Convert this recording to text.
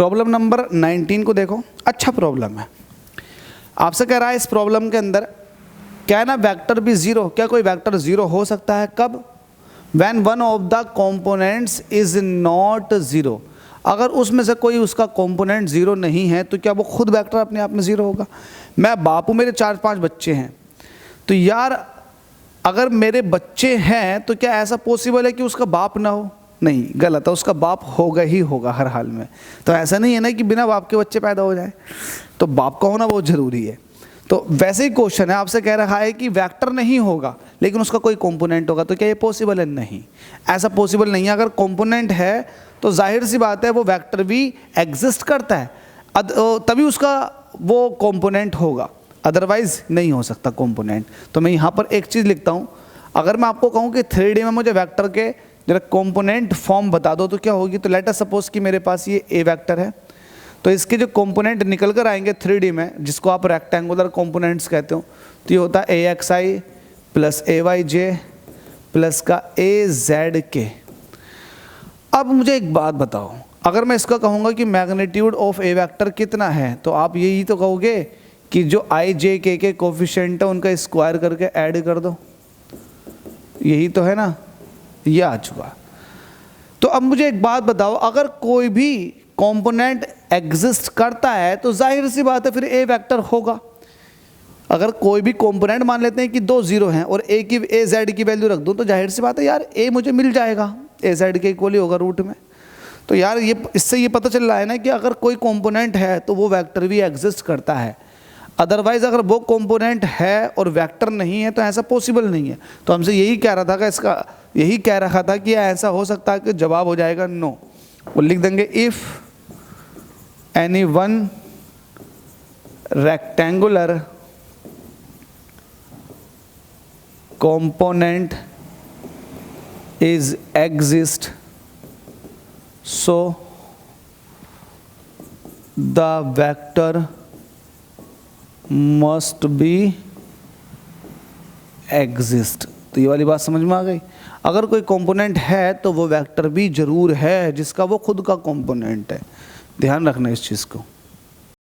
Problem number 19 को देखो, अच्छा प्रॉब्लम है। आपसे कह रहा है इस प्रॉब्लम के अंदर क्या है ना, वेक्टर भी जीरो, क्या कोई वेक्टर जीरो हो सकता है? कब? When one of the components is not zero, अगर उसमें से कोई उसका कंपोनेंट जीरो नहीं है तो क्या वो खुद वेक्टर अपने आप में जीरो होगा? मैं बाप हूँ, मेरे 4-5 बच्चे हैं, तो यार अगर मेरे बच्चे हैं तो क्या ऐसा पॉसिबल है कि उसका बाप ना हो? नहीं, गलत है, उसका बाप होगा ही होगा हर हाल में। तो ऐसा नहीं है ना कि बिना बाप के बच्चे पैदा हो जाए, तो बाप का होना बहुत ज़रूरी है। तो वैसे ही क्वेश्चन है, आपसे कह रहा है कि वेक्टर नहीं होगा लेकिन उसका कोई कंपोनेंट होगा, तो क्या ये पॉसिबल है? नहीं, ऐसा पॉसिबल नहीं है। अगर कंपोनेंट है तो जाहिर सी बात है वो वेक्टर भी एग्जिस्ट करता है, तभी उसका वो कंपोनेंट होगा, अदरवाइज नहीं हो सकता कंपोनेंट। तो मैं यहाँ पर एक चीज़ लिखता हूँ, अगर मैं आपको कहूँ कि 3D में मुझे वेक्टर के जरा कंपोनेंट फॉर्म बता दो तो क्या होगी? तो लेट अस सपोज कि मेरे पास ये ए वेक्टर है, तो इसके जो कंपोनेंट निकल कर आएंगे 3D में, जिसको आप रेक्टेंगुलर कंपोनेंट्स कहते हो, तो ये होता है ए एक्स आई प्लस ए वाई जे प्लस का ए जेड के। अब मुझे एक बात बताओ, अगर मैं इसका कहूँगा कि मैग्नीट्यूड ऑफ ए वेक्टर कितना है, तो आप यही तो कहोगे कि जो आई जे के कोफिशिएंट है उनका स्क्वायर करके ऐड कर दो, यही तो है ना, ये आ चुका। तो अब मुझे एक बात बताओ, अगर कोई भी कंपोनेंट एग्जिस्ट करता है तो जाहिर सी बात है फिर ए वेक्टर होगा। अगर कोई भी कंपोनेंट मान लेते हैं कि 2 जीरो हैं और ए की ए जेड की वैल्यू रख दूं, तो जाहिर सी बात है यार ए मुझे मिल जाएगा, ए जेड के इक्वल ही होगा रूट में। तो यार ये इससे ये पता चल रहा है ना कि अगर कोई कंपोनेंट है तो वो वेक्टर भी एग्जिस्ट करता है, अदरवाइज अगर वो कंपोनेंट है और वेक्टर नहीं है तो ऐसा पॉसिबल नहीं है। तो हमसे यही कह रहा था कि इसका यही कह रहा था कि ऐसा हो सकता है, कि जवाब हो जाएगा नो। वो लिख देंगे if any one rectangular component is exist, so the vector must be exist। तो ये वाली बात समझ में आ गई। अगर कोई कंपोनेंट है तो वो वेक्टर भी जरूर है जिसका वो खुद का कंपोनेंट है, ध्यान रखना इस चीज़ को।